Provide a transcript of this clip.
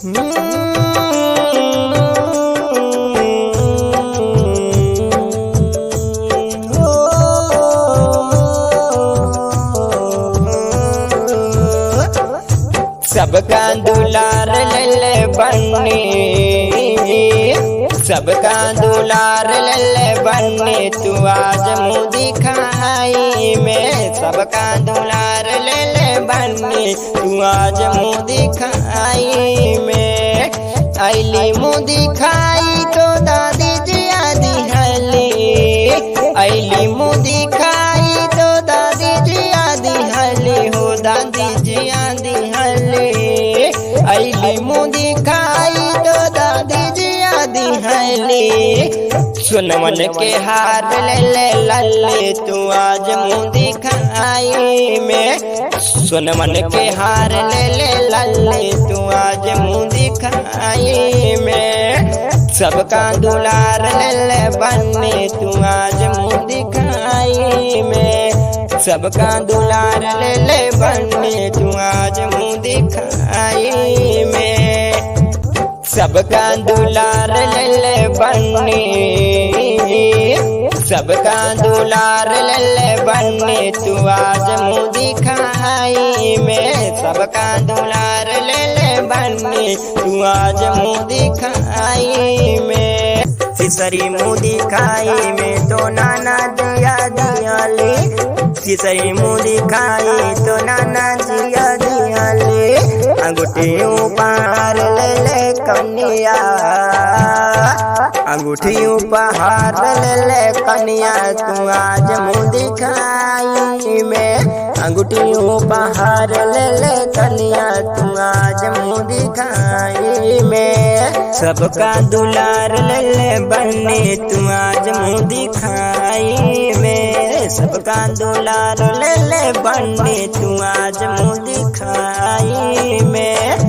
सबका दुलार ले बन्नी, सबका दुलार ले बन्नी, तू आज मुँह दिखाई में। सबका दुलार ले बन्नी, तू आज मुँह दिखाई में। अली मुँह दिखाई तो दादी जिया दिहली, अली मुँह दिखाई तो दादी जिया दिहली हो, दादी जिया दिहली। अली मुँह दिखाई तो दादी जिया दिहली। सोनवन के हार ले लल्ले, तू आज मुँह दिखाई में। सोनवन के हार ले लल्ले, तू आज मुँह दिखाई में। सबका दुलार ले बन्नी, तू आज मुँह दिखाई में। सबका दुलार ले बन्नी, तू आज मुँह दिखाई में। सबका दुलार ले बन्नी, सबका दुलार ले बन्नी, तू आज मुँह दिखाई में। सबका दुलार ले बन्नी, तू आज मुँह दिखाई में। सिसरी मुँह दिखाई में तो नाना दिया दियाले, सिसरी मुँह दिखाई तो नाना दिया दियाले। अंगूठी उपहार ले कन्या, अंगूठी उपहार ले कन्या, तू आज मुँह दिखाई में। अंगूठी उपहार ले कन्या, तू आज मुँह दिखाई में। सबका दुलार ले बन्नी, तू आज मुँह दिखाई में। सबका दुलार ले बन्नी, तू आज मुँह दिखाई में।